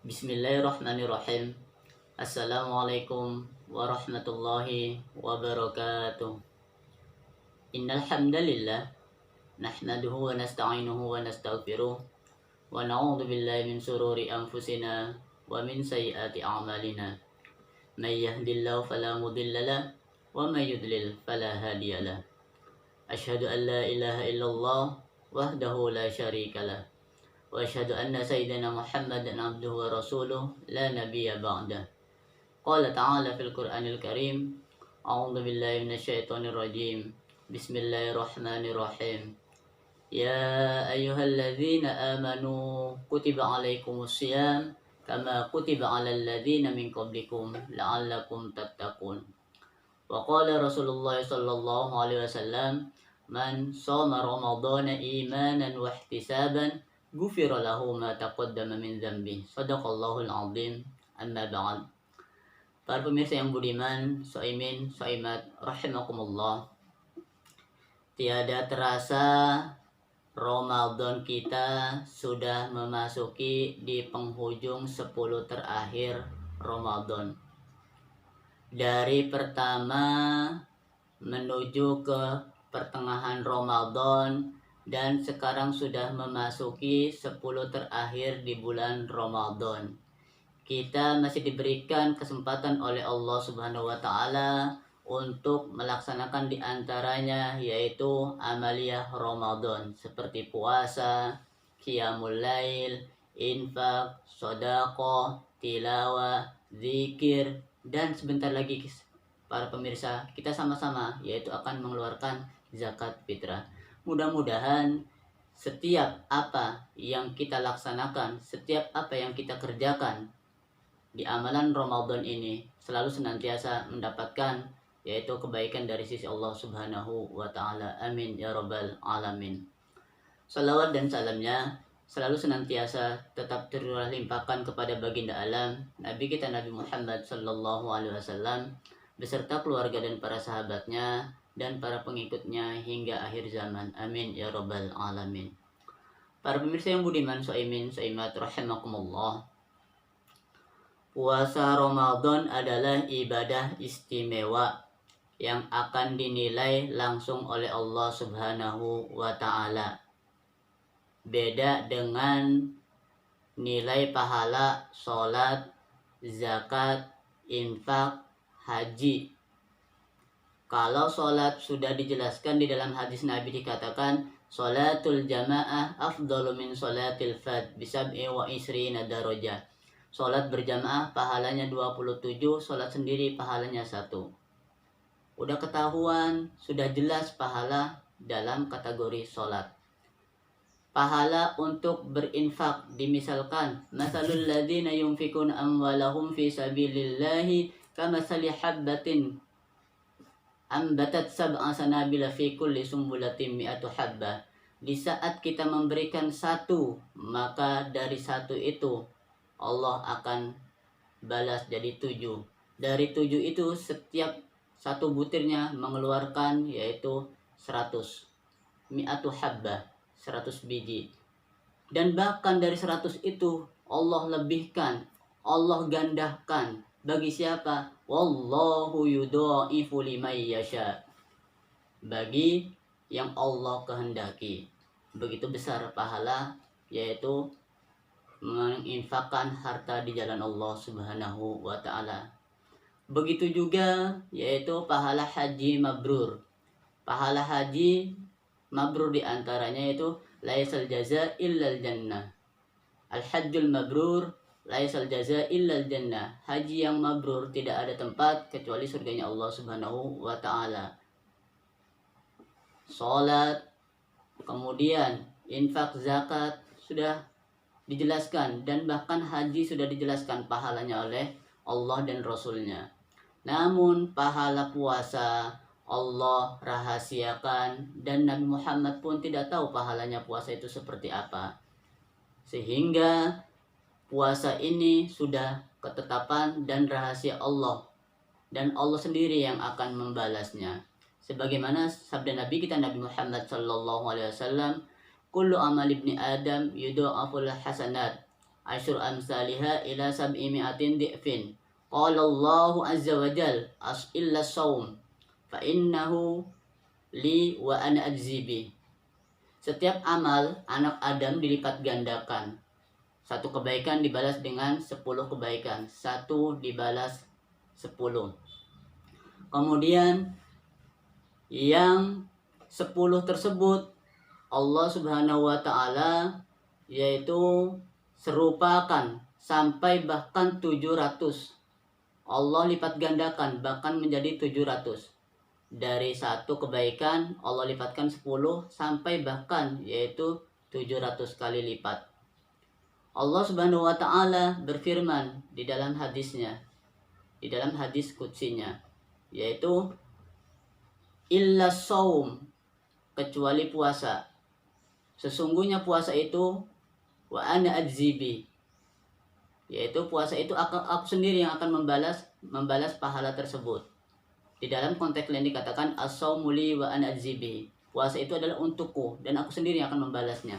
Bismillahirrahmanirrahim. Assalamualaikum warahmatullahi wabarakatuh. Innal hamdalillah nahmaduhu wa nasta'inuhu wa nastaghfiruh wa na'udzu billahi min shururi anfusina wa min sayyiati a'malina. May yahdihillahu fala mudilla lahu wa may yudlil fala hadiya lahu. Asyhadu an la ilaha illallah wahdahu la syarika lah. Wa asyhadu anna sayyidina Muhammadan abduhu wa rasuluh la nabiyya ba'dah. Qala ta'ala fil Qur'anil Karim. A'udzu billahi minasyaitonir rajim. Bismillahirrahmanirrahim. Ya ayyuhalladzina amanu kutiba 'alaikumus syiyam kama kutiba 'alal ladzina min qablikum la'allakum tattaqun. Wa qala Rasulullah sallallahu alaihi wasallam, man shoma ramadhana imanan wa ihtisaban ghufira lahu ma taqaddama min dzambi. Shadaqallahul azim. Amma ba'd. Para pemirsa yang budiman, shaimin, shaimat, rahimakumullah. Tiada terasa Ramadan kita sudah memasuki di penghujung 10 terakhir Ramadan. Dari pertama menuju ke pertengahan Ramadan, dan sekarang sudah memasuki 10 terakhir di bulan Ramadan. Kita masih diberikan kesempatan oleh Allah Subhanahu wa taala untuk melaksanakan di antaranya yaitu amaliyah Ramadan seperti puasa, qiyamul lail, infak, sedekah, tilawah, zikir, dan sebentar lagi para pemirsa kita sama-sama yaitu akan mengeluarkan zakat fitrah. Mudah-mudahan setiap apa yang kita laksanakan, setiap apa yang kita kerjakan di amalan Ramadan ini selalu senantiasa mendapatkan yaitu kebaikan dari sisi Allah Subhanahu wa taala. Amin ya rabbal alamin. Salawat dan salamnya selalu senantiasa tetap terlimpahkan kepada baginda alam Nabi kita Nabi Muhammad sallallahu alaihi wasallam beserta keluarga dan para sahabatnya dan para pengikutnya hingga akhir zaman. Amin ya rabbal alamin. Para pemirsa yang budiman, shaimin, shaimat, rahimakumullah. Puasa Ramadan adalah ibadah istimewa yang akan dinilai langsung oleh Allah Subhanahu wa taala. Beda dengan nilai pahala salat, zakat, infak, haji. Kalau sholat sudah dijelaskan di dalam hadis Nabi dikatakan sholatul jamaah afdalu min sholatil fard bisab'i wa isrina darajah. Sholat berjamaah pahalanya 27, sholat sendiri pahalanya 1. Udah ketahuan, sudah jelas pahala dalam kategori sholat. Pahala untuk berinfak dimisalkan masalul ladzina yunfikuna amwalahum fi sabilillahi kamathali habbatin ambatat sab'a sanabila fi kulli sumbulatin mi'atu habbah. Di saat kita memberikan 1, maka dari 1 itu Allah akan balas jadi 7. Dari 7 itu setiap 1 butirnya mengeluarkan yaitu 100. Mi'atu habbah, 100 biji. Dan bahkan dari 100 itu Allah lebihkan, Allah gandahkan. Bagi siapa? Wallahu yudha'ifu liman yasha. Bagi yang Allah kehendaki. Begitu besar pahala yaitu menginfakkan harta di jalan Allah Subhanahu wa taala. Begitu juga yaitu pahala haji mabrur. Pahala haji mabrur di antaranya yaitu laisal jaza illal jannah. Al-hajjul mabrur laisal jaza illal jannah. Haji yang mabrur tidak ada tempat kecuali surganya Allah Subhanahu wa taala. Salat, kemudian infak, zakat sudah dijelaskan, dan bahkan haji sudah dijelaskan pahalanya oleh Allah dan Rasulnya. Namun pahala puasa Allah rahasiakan dan Nabi Muhammad pun tidak tahu pahalanya puasa itu seperti apa. Sehingga puasa ini sudah ketetapan dan rahasia Allah, dan Allah sendiri yang akan membalasnya. Sebagaimana sabda Nabi kita Nabi Muhammad sallallahu alaihi wasallam, kullu amal ibni Adam yudha'aful hasanat asyru amsalha ila sab'i mi'atin di'fin. Qala Allah azza wa jal illa saum fa innahu li wa ana ajzibi. Setiap amal anak Adam dilipat gandakan. Satu kebaikan dibalas dengan 10 kebaikan. Satu dibalas 10. Kemudian yang 10 tersebut Allah subhanahu wa ta'ala yaitu serupakan sampai bahkan 700. Allah lipat gandakan bahkan menjadi 700. Dari satu kebaikan Allah lipatkan 10 sampai bahkan yaitu 700 kali lipat. Allah subhanahu wa ta'ala berfirman di dalam hadisnya, di dalam hadis qudsinya, yaitu illa saum, kecuali puasa. Sesungguhnya puasa itu wa ana ajzibi, yaitu puasa itu aku sendiri yang akan membalas pahala tersebut. Di dalam konteks lain dikatakan as-saumu li wa ana ajzibi, puasa itu adalah untukku dan aku sendiri yang akan membalasnya.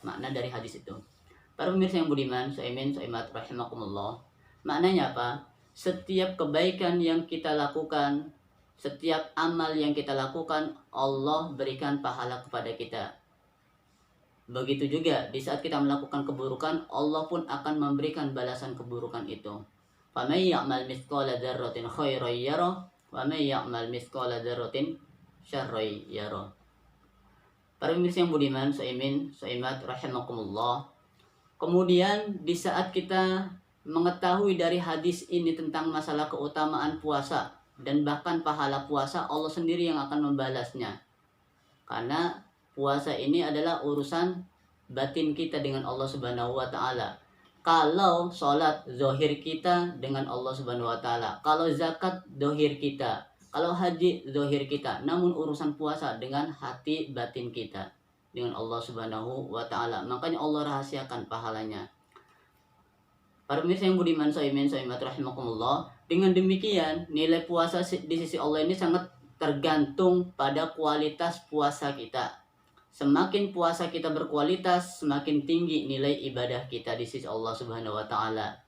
Makna dari hadis itu. Para pemirsa yang budiman, saimin saimat rahimakumullah. Maknanya apa? Setiap kebaikan yang kita lakukan, setiap amal yang kita lakukan, Allah berikan pahala kepada kita. Begitu juga di saat kita melakukan keburukan, Allah pun akan memberikan balasan keburukan itu. Faman ya'mal mithqala dzarratin khairan yarah wa man ya'mal mithqala dzarratin syarran yarah. Para pemirsa yang budiman, saimin saimat rahimakumullah. Kemudian di saat kita mengetahui dari hadis ini tentang masalah keutamaan puasa dan bahkan pahala puasa, Allah sendiri yang akan membalasnya. Karena puasa ini adalah urusan batin kita dengan Allah Subhanahu wa ta'ala. Kalau sholat zohir kita dengan Allah Subhanahu wa ta'ala, kalau zakat zohir kita, kalau haji zohir kita, namun urusan puasa dengan hati batin kita dengan Allah Subhanahu wa ta'ala. Makanya Allah rahasiakan pahalanya. Para pemirsa yang budiman, saimin saimat rahimakumullah, dengan demikian nilai puasa di sisi Allah ini sangat tergantung pada kualitas puasa kita. Semakin puasa kita berkualitas, semakin tinggi nilai ibadah kita di sisi Allah Subhanahu wa ta'ala.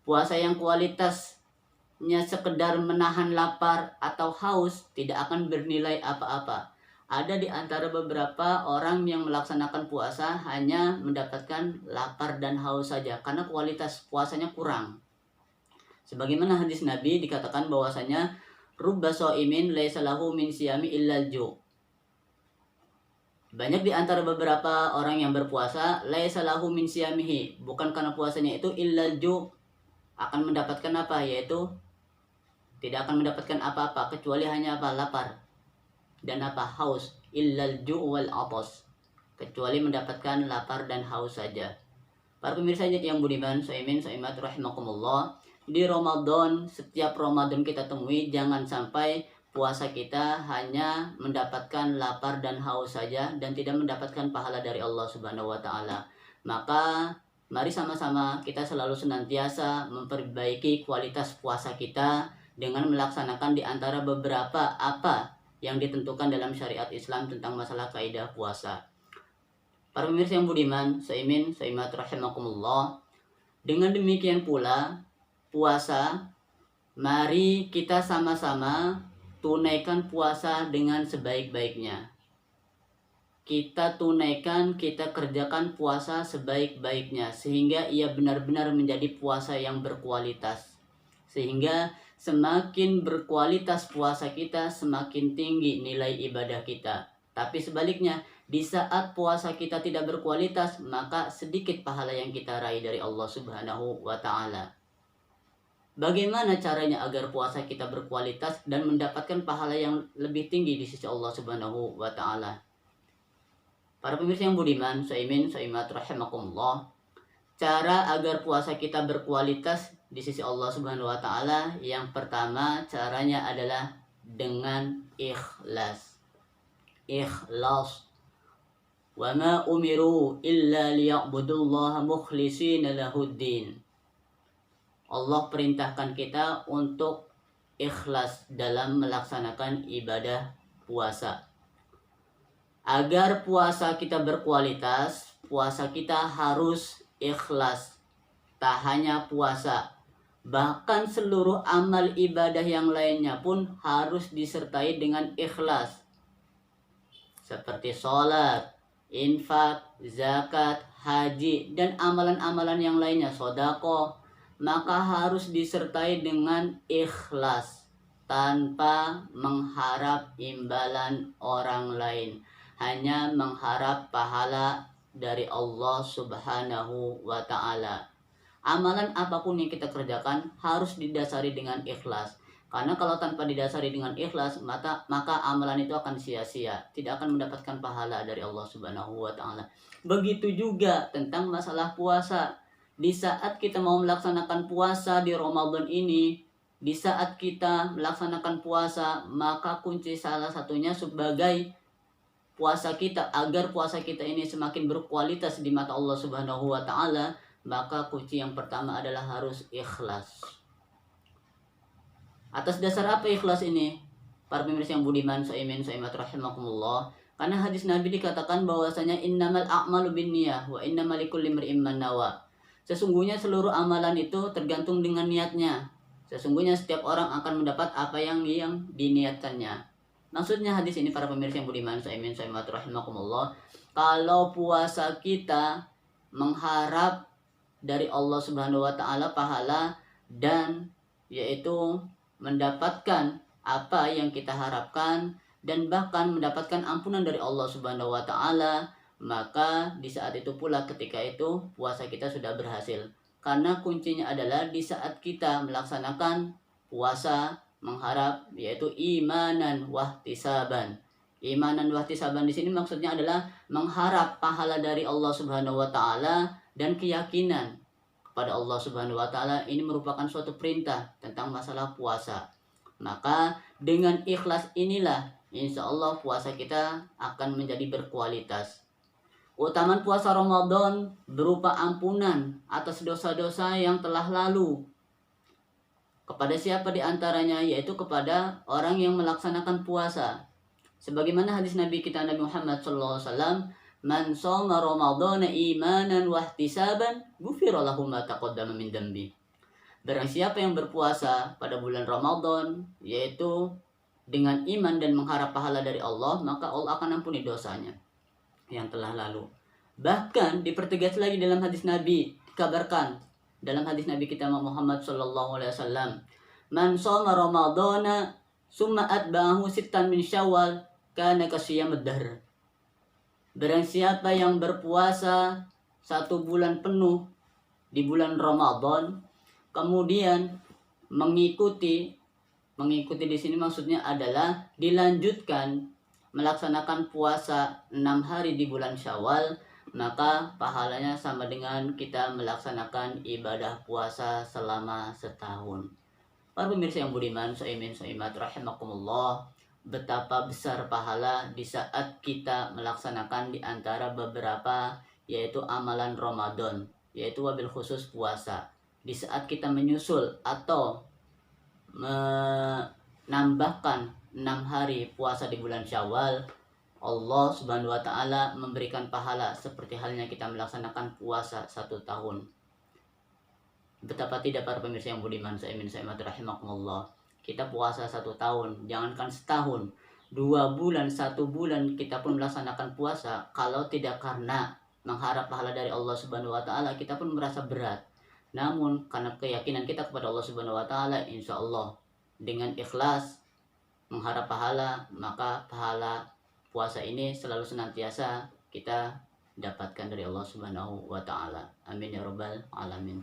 Puasa yang kualitasnya sekedar menahan lapar atau haus tidak akan bernilai apa-apa. Ada di antara beberapa orang yang melaksanakan puasa hanya mendapatkan lapar dan haus saja karena kualitas puasanya kurang. Sebagaimana hadis Nabi dikatakan bahwasanya rubba shaimin laisa lahu min siyami illal ju'. Banyak di antara beberapa orang yang berpuasa laisa lahu min siyamihi, bukan karena puasanya itu illal ju', akan mendapatkan apa? Yaitu tidak akan mendapatkan apa-apa kecuali hanya apa? Lapar dan apa? Haus. Illal ju' wal atas, kecuali mendapatkan lapar dan haus saja. Para pemirsa yang budiman, saimin saimat rahimakumullah, di Ramadan, setiap Ramadan kita temui jangan sampai puasa kita hanya mendapatkan lapar dan haus saja dan tidak mendapatkan pahala dari Allah Subhanahu wa ta'ala. Maka mari sama-sama kita selalu senantiasa memperbaiki kualitas puasa kita dengan melaksanakan di antara beberapa apa yang ditentukan dalam syariat Islam tentang masalah kaidah puasa. Para pemirsa yang budiman, saimin saimat rahimakumullah, dengan demikian pula puasa, mari kita sama-sama tunaikan puasa dengan sebaik-baiknya. Kita tunaikan, kita kerjakan puasa sebaik-baiknya sehingga ia benar-benar menjadi puasa yang berkualitas. Sehingga semakin berkualitas puasa kita, semakin tinggi nilai ibadah kita. Tapi sebaliknya, di saat puasa kita tidak berkualitas, maka sedikit pahala yang kita raih dari Allah Subhanahu wa ta'ala. Bagaimana caranya agar puasa kita berkualitas dan mendapatkan pahala yang lebih tinggi di sisi Allah Subhanahu wa ta'ala? Para pemirsa yang budiman, saimin saimat rahimakumullah, cara agar puasa kita berkualitas di sisi Allah Subhanahu wa ta'ala, yang pertama caranya adalah dengan ikhlas. Ikhlas. Wa ma umiru illa liya'budullaha mukhlishina lahuddin. Allah perintahkan kita untuk ikhlas dalam melaksanakan ibadah puasa. Agar puasa kita berkualitas, puasa kita harus ikhlas. Tak hanya puasa, bahkan seluruh amal ibadah yang lainnya pun harus disertai dengan ikhlas. Seperti sholat, infak, zakat, haji, dan amalan-amalan yang lainnya, sedekah, maka harus disertai dengan ikhlas tanpa mengharap imbalan orang lain, hanya mengharap pahala dari Allah Subhanahu wa Ta'ala. Amalan apapun yang kita kerjakan harus didasari dengan ikhlas. Karena kalau tanpa didasari dengan ikhlas, maka amalan itu akan sia-sia, tidak akan mendapatkan pahala dari Allah Subhanahu wa Ta'ala. Begitu juga tentang masalah puasa. Di saat kita mau melaksanakan puasa di Ramadan ini, di saat kita melaksanakan puasa, maka kunci salah satunya sebagai puasa kita, agar puasa kita ini semakin berkualitas di mata Allah Subhanahu wa Ta'ala, maka kunci yang pertama adalah harus ikhlas. Atas dasar apa ikhlas ini? Para pemirsa yang budiman, soimin, soimat rahimakumullah. Karena hadis Nabi dikatakan bahwasanya innamal a'malu binniyah wa innamal likulli imri'in ma nawa. Sesungguhnya seluruh amalan itu tergantung dengan niatnya. Sesungguhnya setiap orang akan mendapat apa yang diniatkannya. Maksudnya hadis ini para pemirsa yang budiman, soimin, soimat rahimakumullah, kalau puasa kita mengharap dari Allah Subhanahu wa Ta'ala pahala, dan yaitu mendapatkan apa yang kita harapkan dan bahkan mendapatkan ampunan dari Allah Subhanahu wa Ta'ala, maka di saat itu pula ketika itu puasa kita sudah berhasil. Karena kuncinya adalah di saat kita melaksanakan puasa mengharap, yaitu imanan wahtisaban. Imanan wahtisaban di sini maksudnya adalah mengharap pahala dari Allah Subhanahu wa Ta'ala dan keyakinan kepada Allah Subhanahu wa Ta'ala. Ini merupakan suatu perintah tentang masalah puasa. Maka dengan ikhlas inilah insya Allah puasa kita akan menjadi berkualitas. Keutamaan puasa Ramadan berupa ampunan atas dosa-dosa yang telah lalu. Kepada siapa di antaranya? Yaitu kepada orang yang melaksanakan puasa. Sebagaimana hadis Nabi kita Nabi Muhammad SAW, man shoma ramadhana imanan wahtisaban ghufira lahu ma taqaddama min dambi. Barang siapa yang berpuasa pada bulan Ramadan, yaitu dengan iman dan mengharap pahala dari Allah, maka Allah akan ampuni dosanya yang telah lalu. Bahkan dipertegas lagi dalam hadis Nabi, dikabarkan dalam hadis Nabi kita Muhammad SAW, man shoma ramadhana summa atba'ahu sittan min syawal kana kasiyamud dahr. Barang siapa yang berpuasa 1 bulan penuh di bulan Ramadan, kemudian mengikuti di sini maksudnya adalah dilanjutkan melaksanakan puasa 6 hari di bulan Syawal, maka pahalanya sama dengan kita melaksanakan ibadah puasa selama setahun. Para pemirsa yang budiman, soimin, soimat rahimakumullah, betapa besar pahala di saat kita melaksanakan di antara beberapa yaitu amalan Ramadan, yaitu wabil khusus puasa. Di saat kita menyusul atau menambahkan 6 hari puasa di bulan Syawal, Allah Subhanahu wa Ta'ala memberikan pahala seperti halnya kita melaksanakan puasa 1 tahun. Betapa tidak para pemirsa yang budiman, soimin, soimat rahimakumullah, kita puasa 1 tahun, jangankan setahun, 2 bulan, 1 bulan kita pun melaksanakan puasa. Kalau tidak karena mengharap pahala dari Allah Subhanahu wa Ta'ala, kita pun merasa berat. Namun karena keyakinan kita kepada Allah Subhanahu wa Ta'ala, insya Allah dengan ikhlas mengharap pahala, maka pahala puasa ini selalu senantiasa kita dapatkan dari Allah Subhanahu wa Ta'ala. Amin ya rabbal alamin.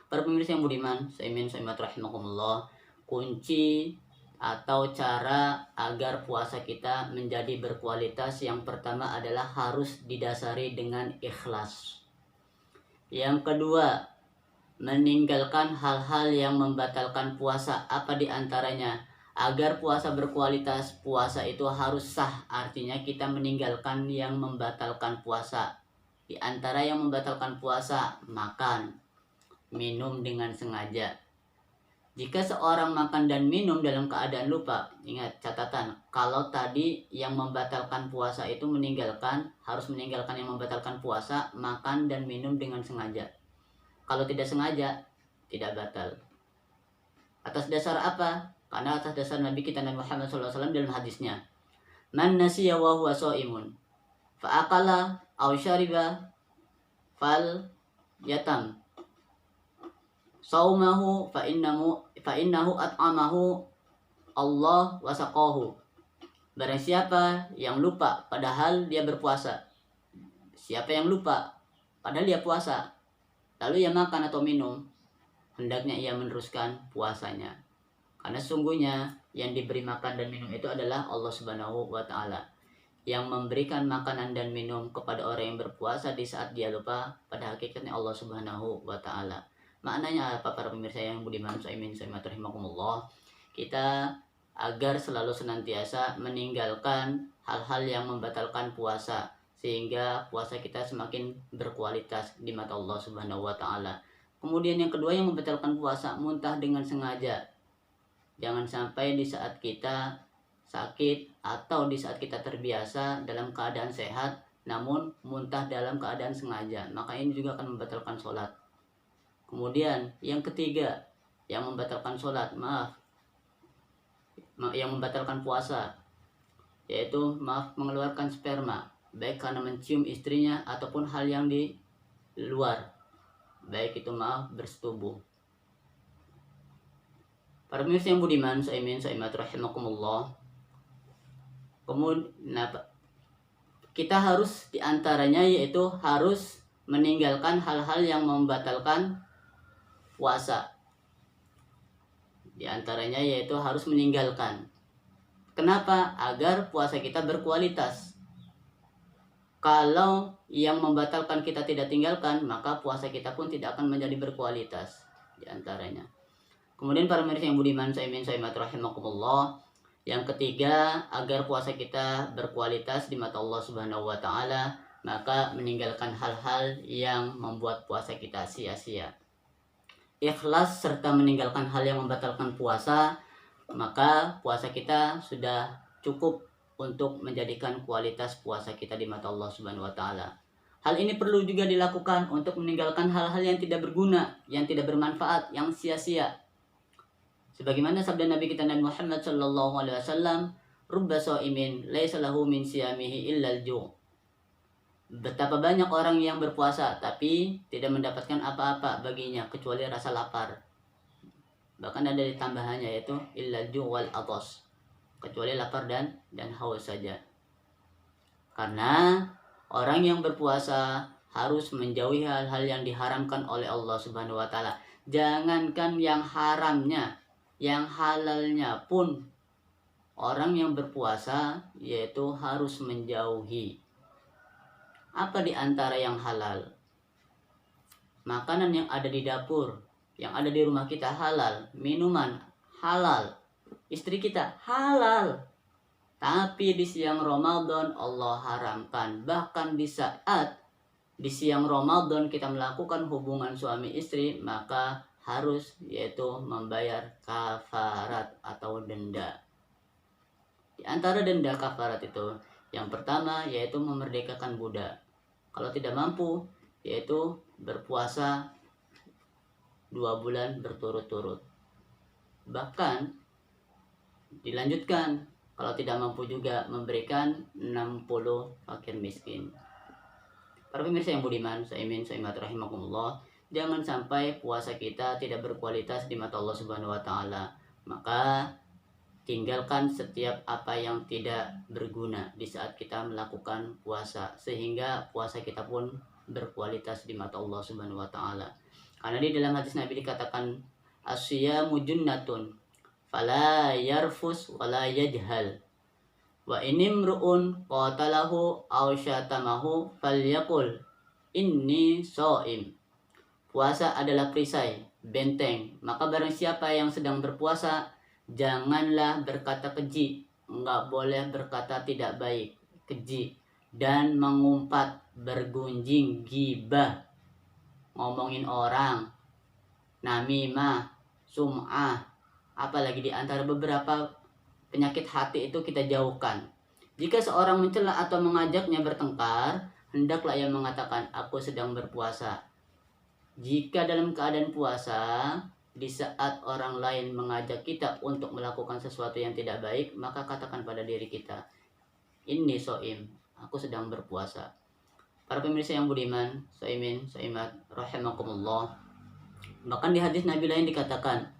Para pemirsa yang budiman, soimin, soimat rahimakumullah, kunci atau cara agar puasa kita menjadi berkualitas yang pertama adalah harus didasari dengan ikhlas. Yang kedua, meninggalkan hal-hal yang membatalkan puasa. Apa di antaranya? Agar puasa berkualitas, puasa itu harus sah. Artinya kita meninggalkan yang membatalkan puasa. Di antara yang membatalkan puasa, makan, minum dengan sengaja. Jika seorang makan dan minum dalam keadaan lupa, ingat catatan, kalau tadi yang membatalkan puasa itu harus meninggalkan yang membatalkan puasa, makan dan minum dengan sengaja. Kalau tidak sengaja, tidak batal. Atas dasar apa? Karena atas dasar Nabi kita Nabi Muhammad SAW dalam hadisnya, man nasiya wa huwa shaimun fa akala aw syariba fal yatam saumahu fa innahu at'amahu Allah wa saqahu. Barang siapa yang lupa padahal dia berpuasa. Siapa yang lupa padahal dia puasa, lalu ia makan atau minum, hendaknya ia meneruskan puasanya. Karena sungguhnya yang diberi makan dan minum itu adalah Allah Subhanahu wa taala. Yang memberikan makanan dan minum kepada orang yang berpuasa di saat dia lupa, pada hakikatnya Allah Subhanahu wa taala. Maknanya apa para pemirsa yang budiman, saimin saimat rahimakumullah? Kita agar selalu senantiasa meninggalkan hal-hal yang membatalkan puasa, sehingga puasa kita semakin berkualitas di mata Allah Subhanahu wa taala. Kemudian yang kedua yang membatalkan puasa, muntah dengan sengaja. Jangan sampai di saat kita sakit atau di saat kita terbiasa dalam keadaan sehat namun muntah dalam keadaan sengaja, maka ini juga akan membatalkan sholat. Kemudian yang ketiga yang membatalkan sholat, yang membatalkan puasa, yaitu mengeluarkan sperma, baik karena mencium istrinya ataupun hal yang di luar, baik itu bersetubuh. Para pemirsa yang budiman, saimin saimat rahimakumullah. Kemudian kita harus diantaranya yaitu harus meninggalkan hal-hal yang membatalkan puasa. Di antaranya yaitu harus meninggalkan. Kenapa? Agar puasa kita berkualitas. Kalau yang membatalkan kita tidak tinggalkan, maka puasa kita pun tidak akan menjadi berkualitas. Di antaranya. Kemudian para pemirsa yang budiman, saimin saimat rahimakumullah, yang ketiga agar puasa kita berkualitas di mata Allah Subhanahu wa taala, maka meninggalkan hal-hal yang membuat puasa kita sia-sia. Ikhlas serta meninggalkan hal yang membatalkan puasa, maka puasa kita sudah cukup untuk menjadikan kualitas puasa kita di mata Allah Subhanahu wa taala. Hal ini perlu juga dilakukan untuk meninggalkan hal-hal yang tidak berguna, yang tidak bermanfaat, yang sia-sia. Sebagaimana sabda Nabi kita Nabi Muhammad sallallahu alaihi wasallam, rubba shaimin laisa lahu min siyamihi illa al-ju'. Betapa banyak orang yang berpuasa tapi tidak mendapatkan apa-apa baginya kecuali rasa lapar. Bahkan ada tambahannya yaitu illa al-ju' wal atas, kecuali lapar dan haus saja. Karena orang yang berpuasa harus menjauhi hal-hal yang diharamkan oleh Allah Subhanahu wa taala. Jangankan yang haramnya, yang halalnya pun orang yang berpuasa yaitu harus menjauhi. Apa di antara yang halal? Makanan yang ada di dapur, yang ada di rumah kita halal, minuman halal, istri kita halal. Tapi di siang Ramadan Allah haramkan. Bahkan di saat di siang Ramadan kita melakukan hubungan suami istri, maka harus yaitu membayar kafarat atau denda. Di antara denda kafarat itu, yang pertama yaitu memerdekakan budak. Kalau tidak mampu, yaitu berpuasa 2 bulan berturut-turut. Bahkan dilanjutkan, kalau tidak mampu juga memberikan 60 fakir miskin. Para pemirsa yang budiman, saimin saimat rahimakumullah, jangan sampai puasa kita tidak berkualitas di mata Allah Subhanahu wa taala. Maka tinggalkan setiap apa yang tidak berguna di saat kita melakukan puasa, sehingga puasa kita pun berkualitas di mata Allah Subhanahu wa taala. Karena di dalam hadis Nabi dikatakan as-siyamu junnatun fala yarfus wala yajhal wa inimru'un qatalahu aw syatamahu falyaqul inni shaim. Puasa adalah perisai, benteng. Maka barang siapa yang sedang berpuasa, janganlah berkata keji, enggak boleh berkata tidak baik, keji, dan mengumpat, bergunjing, gibah, ngomongin orang, namimah, sum'ah, apalagi di antara beberapa penyakit hati itu kita jauhkan. Jika seorang mencela atau mengajaknya bertengkar, hendaklah ia mengatakan, aku sedang berpuasa. Jika dalam keadaan puasa, di saat orang lain mengajak kita untuk melakukan sesuatu yang tidak baik, maka katakan pada diri kita, inni so'im, aku sedang berpuasa. Para pemirsa yang budiman, so'imin, so'imat, rahimakumullah. Bahkan di hadis Nabi lain dikatakan,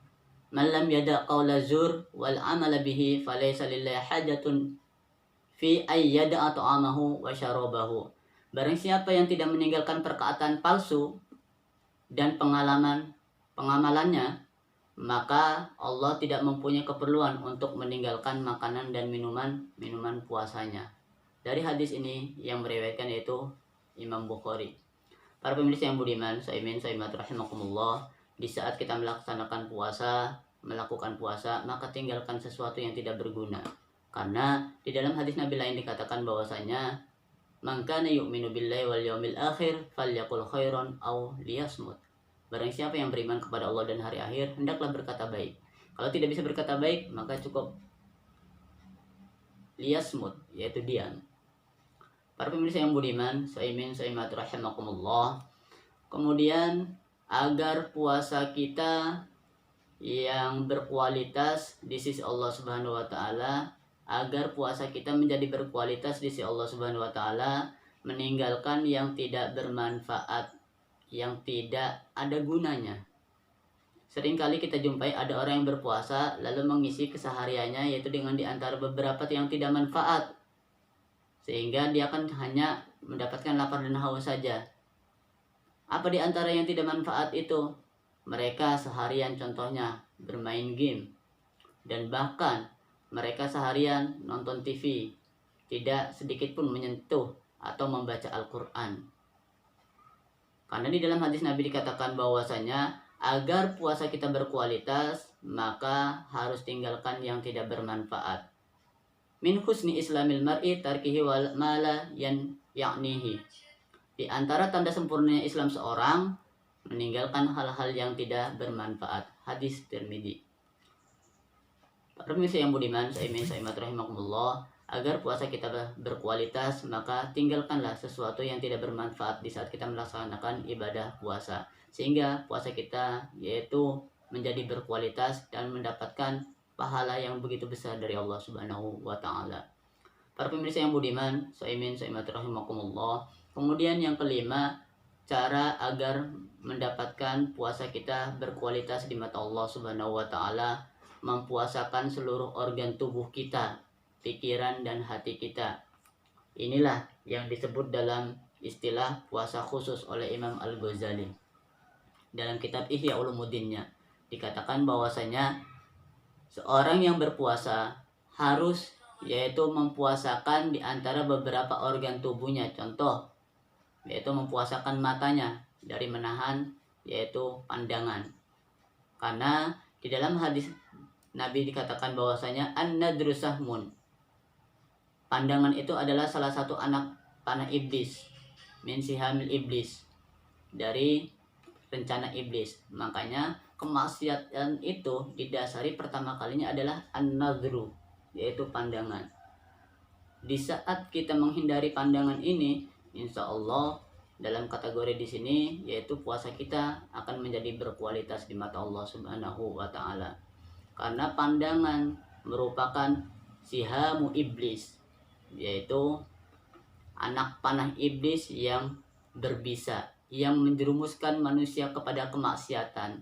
man lam yada' qawla zur wal amala bihi falaysa lillahi hajatun fi ayyada'a ta'amahu wa syarabahu. Barang siapa yang tidak meninggalkan perkataan palsu dan pengamalannya, maka Allah tidak mempunyai keperluan untuk meninggalkan makanan dan minuman puasanya. Dari hadis ini yang meriwayatkan yaitu Imam Bukhari. Para pemirsa yang budiman, so'imin, so'imat, rahimakumullah, di saat kita melaksanakan puasa, melakukan puasa, maka tinggalkan sesuatu yang tidak berguna. Karena di dalam hadis Nabi lain dikatakan bahwasanya, man kana yu'minu billahi wal yawmil akhir falyaqul khairan aw liyasmut. Barang siapa yang beriman kepada Allah dan hari akhir, hendaklah berkata baik. Kalau tidak bisa berkata baik, maka cukup liyasmut, yaitu diam. Para pemirsa yang budiman, so'imin, so'imat, rahimakumullah. Kemudian agar puasa kita yang berkualitas di sisi Allah Subhanahu wa taala, agar puasa kita menjadi berkualitas di sisi Allah Subhanahu wa taala, meninggalkan yang tidak bermanfaat, yang tidak ada gunanya. Seringkali kita jumpai ada orang yang berpuasa lalu mengisi kesehariannya yaitu dengan diantara beberapa yang tidak manfaat, sehingga dia akan hanya mendapatkan lapar dan haus saja. Apa di antara yang tidak manfaat itu? Mereka seharian contohnya bermain game, dan bahkan mereka seharian nonton TV, tidak sedikit pun menyentuh atau membaca Al-Quran. Karena di dalam hadis Nabi dikatakan bahwasanya agar puasa kita berkualitas, maka harus tinggalkan yang tidak bermanfaat. Min husni islamil mar'i tarkihi wal mala ya'nihi. Di antara tanda sempurnanya Islam seorang, meninggalkan hal-hal yang tidak bermanfaat. Hadis Tirmidzi. Para pemirsa yang budiman, so'imin, so'imat, rahimakumullah, agar puasa kita berkualitas, maka tinggalkanlah sesuatu yang tidak bermanfaat di saat kita melaksanakan ibadah puasa, sehingga puasa kita yaitu menjadi berkualitas dan mendapatkan pahala yang begitu besar dari Allah Subhanahu wa taala. Para pemirsa yang budiman, so'imin, so'imat, rahimakumullah. Kemudian yang kelima, cara agar mendapatkan puasa kita berkualitas di mata Allah Subhanahu wa taala, mempuasakan seluruh organ tubuh kita, pikiran dan hati kita. Inilah yang disebut dalam istilah puasa khusus oleh Imam Al-Ghazali. Dalam kitab Ihya Ulumuddinnya dikatakan bahwasanya seorang yang berpuasa harus yaitu mempuasakan di antara beberapa organ tubuhnya. Contoh, yaitu mempuasakan matanya dari menahan yaitu pandangan. Karena di dalam hadis Nabi dikatakan bahwasanya an-nadru sahmun. Pandangan itu adalah salah satu anak panah iblis, min sihamil iblis, dari rencana iblis. Makanya kemaksiatan itu didasari pertama kalinya adalah an-nadru, yaitu pandangan. Di saat kita menghindari pandangan ini, insya Allah dalam kategori di sini yaitu puasa kita akan menjadi berkualitas di mata Allah Subhanahu wa taala. Karena pandangan merupakan sihamu iblis, yaitu anak panah iblis yang berbisa, yang menjerumuskan manusia kepada kemaksiatan.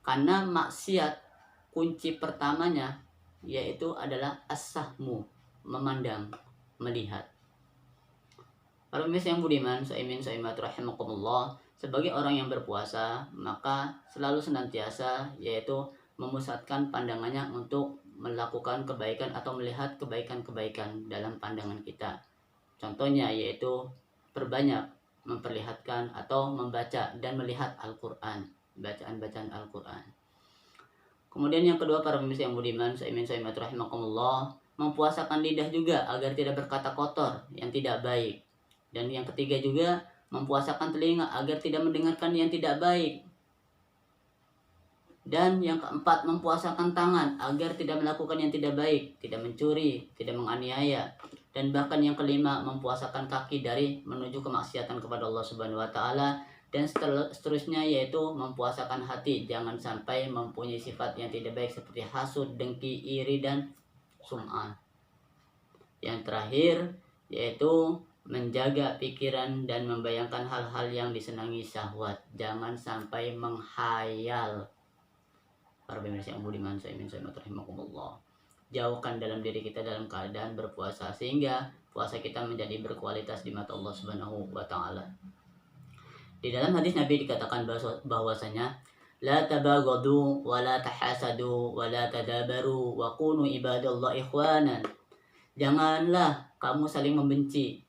Karena maksiat kunci pertamanya yaitu adalah as-sahmu, memandang, melihat. Para pemirsa yang budiman, so'imin, so'imat, rahimakumullah, sebagai orang yang berpuasa, maka selalu senantiasa yaitu memusatkan pandangannya untuk melakukan kebaikan atau melihat kebaikan-kebaikan dalam pandangan kita. Contohnya yaitu perbanyak memperlihatkan atau membaca dan melihat Al-Quran, bacaan-bacaan Al-Quran. Kemudian yang kedua, para pemirsa yang budiman, so'imin, so'imat, rahimakumullah, mempuasakan lidah juga agar tidak berkata kotor yang tidak baik. Dan yang ketiga juga, mempuasakan telinga agar tidak mendengarkan yang tidak baik. Dan yang keempat, mempuasakan tangan agar tidak melakukan yang tidak baik, tidak mencuri, tidak menganiaya. Dan bahkan yang kelima, mempuasakan kaki dari menuju kemaksiatan kepada Allah Subhanahu wa taala Dan seterusnya yaitu mempuasakan hati, jangan sampai mempunyai sifat yang tidak baik seperti hasud, dengki, iri, dan sum'ah. Yang terakhir yaitu menjaga pikiran dan membayangkan hal-hal yang disenangi syahwat, jangan sampai menghayal. Para pemirsa yang budiman, saya rahimakumullah, jauhkan dalam diri kita dalam keadaan berpuasa sehingga puasa kita menjadi berkualitas di mata Allah Subhanahu wa taala. Di dalam hadis Nabi dikatakan bahwasanya la tabaghadu wa la tahasadu wa la tadabaru wa kunu ibadallah ikhwanan. Janganlah kamu saling membenci,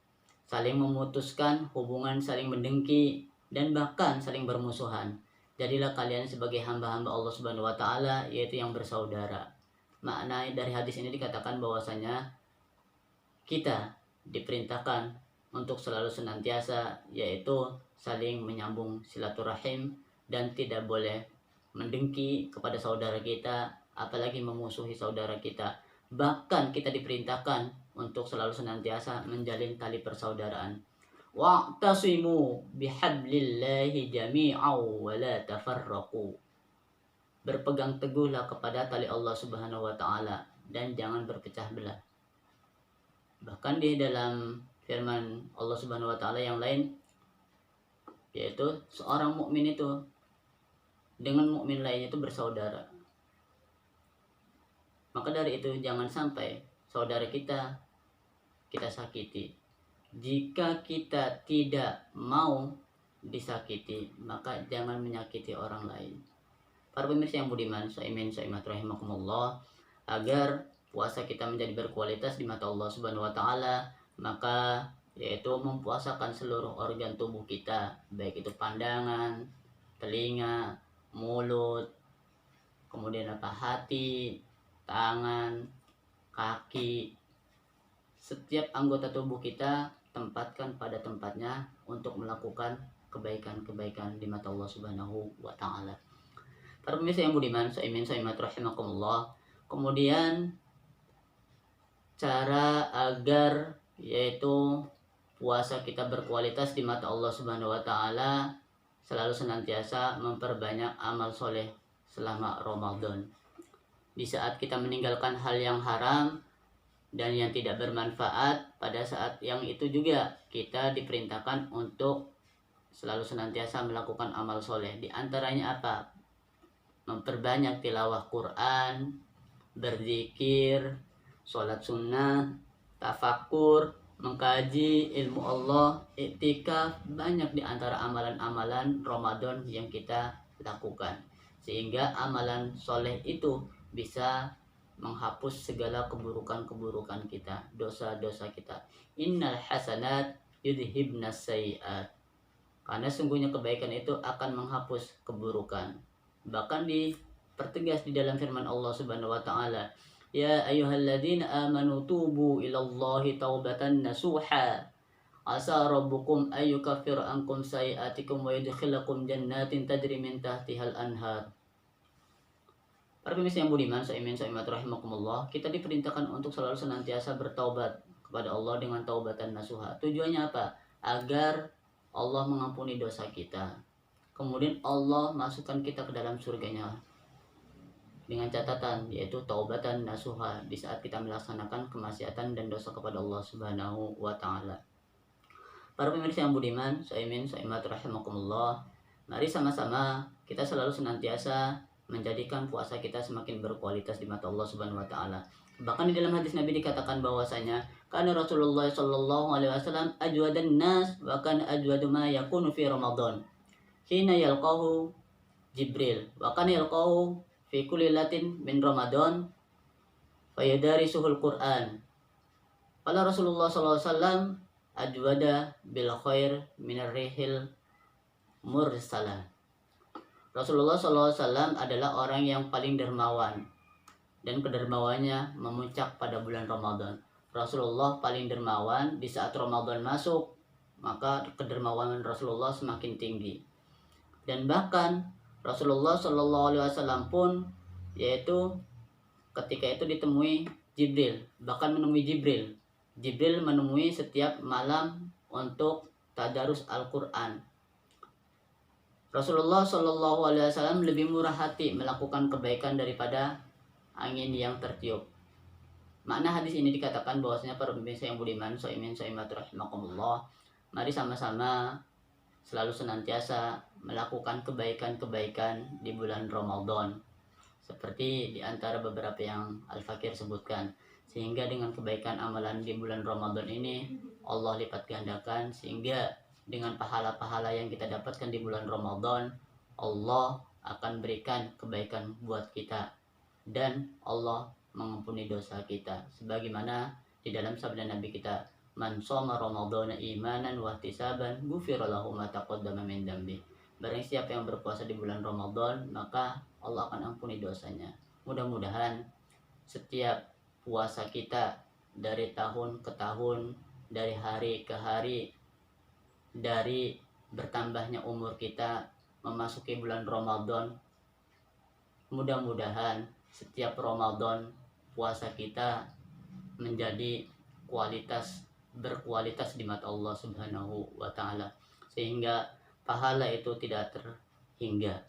saling memutuskan hubungan, saling mendengki, dan bahkan saling bermusuhan. Jadilah kalian sebagai hamba-hamba Allah Subhanahu wa taala, yaitu yang bersaudara. Makna dari hadis ini dikatakan bahwasanya kita diperintahkan untuk selalu senantiasa yaitu saling menyambung silaturahim dan tidak boleh mendengki kepada saudara kita, apalagi memusuhi saudara kita. Bahkan kita diperintahkan untuk selalu senantiasa menjalin tali persaudaraan. Wa'tasimu bihablillahi jami'aw wa la tafarraqu. Berpegang teguhlah kepada tali Allah Subhanahu wa taala dan jangan berpecah belah. Bahkan di dalam firman Allah Subhanahu wa taala yang lain, yaitu seorang mukmin itu dengan mukmin lainnya itu bersaudara. Maka dari itu jangan sampai saudara kita sakiti. Jika kita tidak mau disakiti, maka jangan menyakiti orang lain. Para pemirsa yang budiman, saimat rahimakumullah, agar puasa kita menjadi berkualitas di mata Allah Subhanahu wa taala, maka yaitu mempuasakan seluruh organ tubuh kita, baik itu pandangan, telinga, mulut, kemudian hati, tangan, kaki. Setiap anggota tubuh kita tempatkan pada tempatnya untuk melakukan kebaikan-kebaikan di mata Allah Subhanahu wa taala. Para pemirsa yang budiman, saimat rahimakumullah. Kemudian cara agar yaitu puasa kita berkualitas di mata Allah Subhanahu wa taala, selalu senantiasa memperbanyak amal soleh selama Ramadan. Di saat kita meninggalkan hal yang haram dan yang tidak bermanfaat, pada saat yang itu juga kita diperintahkan untuk selalu senantiasa melakukan amal soleh. Di antaranya apa? Memperbanyak tilawah Quran, berzikir, sholat sunnah, tafakur, mengkaji ilmu Allah, iktikaf. Banyak di antara amalan-amalan Ramadan yang kita lakukan, sehingga amalan soleh itu bisa menghapus segala keburukan-keburukan kita, dosa-dosa kita. Innal hasanat yudhibnas sayiat. Karena sungguhnya kebaikan itu akan menghapus keburukan. Bahkan dipertegas di dalam firman Allah Subhanahu wa taala, ya ayyuhalladzina amanu tubu ilallahi taubatan nasuha asa rabbukum ayyukaffir ankum sayiatikum wa yudkhilakum jannatin tajri min tahtihal anhar. Para pemirsa yang budiman, saimat rahimakumullah, kita diperintahkan untuk selalu senantiasa bertaubat kepada Allah dengan taubatan nasuha. Tujuannya apa? Agar Allah mengampuni dosa kita, kemudian Allah masukkan kita ke dalam surganya dengan catatan yaitu taubatan nasuha, di saat kita melaksanakan kemaksiatan dan dosa kepada Allah Subhanahu wa taala. Para pemirsa yang budiman, saimat rahimakumullah, mari sama-sama kita selalu senantiasa menjadikan puasa kita semakin berkualitas di mata Allah Subhanahu wa taala. Bahkan di dalam hadis Nabi dikatakan bahwasanya kana Rasulullah sallallahu alaihi wasallam ajwadan nas wa kana ajwadu ma yakunu fi Ramadan. Hina yalqahu Jibril wa kana yalqahu fi kulli latin min Ramadan fayadarisuhul Quran. Qala Rasulullah sallallahu alaihi wasallam ajwada bil khair minar rihil mursalah. Rasulullah SAW adalah orang yang paling dermawan, dan kedermawannya memuncak pada bulan Ramadan. Rasulullah paling dermawan di saat Ramadan masuk, maka kedermawanan Rasulullah semakin tinggi. Dan bahkan Rasulullah SAW pun yaitu ketika itu ditemui Jibril, bahkan menemui Jibril. Jibril menemui setiap malam untuk tadarus Al-Quran. Rasulullah Shallallahu Alaihi Wasallam lebih murah hati melakukan kebaikan daripada angin yang tertiup. Makna hadis ini dikatakan bahwasanya para pemirsa yang budiman, soimin soimat rahimakumullah, mari sama-sama selalu senantiasa melakukan kebaikan-kebaikan di bulan Ramadan. Seperti di antara beberapa yang Al-Fakir sebutkan. Sehingga dengan kebaikan amalan di bulan Ramadan ini Allah lipat gandakan, sehingga dengan pahala-pahala yang kita dapatkan di bulan Ramadan, Allah akan berikan kebaikan buat kita dan Allah mengampuni dosa kita, sebagaimana di dalam sabda Nabi kita, man shoma ramadhana imanan wa ihtisaban ghufira lahu ma taqaddama min dambi. Barang siapa yang berpuasa di bulan Ramadan, maka Allah akan ampuni dosanya. Mudah-mudahan setiap puasa kita dari tahun ke tahun, dari hari ke hari, dari bertambahnya umur kita memasuki bulan Ramadan, mudah-mudahan setiap Ramadan puasa kita menjadi berkualitas di mata Allah Subhanahu wa taala, sehingga pahala itu tidak terhingga,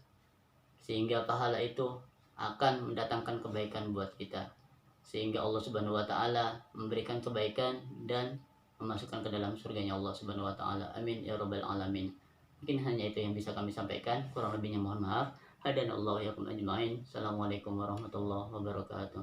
sehingga pahala itu akan mendatangkan kebaikan buat kita, sehingga Allah Subhanahu wa taala memberikan kebaikan dan memasukkan ke dalam surganya Allah Subhanahu wa taala. Amin ya rabbal alamin. Mungkin hanya itu yang bisa kami sampaikan, kurang lebihnya mohon maaf. Hadanallahu yakum ajmain. Assalamualaikum warahmatullahi wabarakatuh.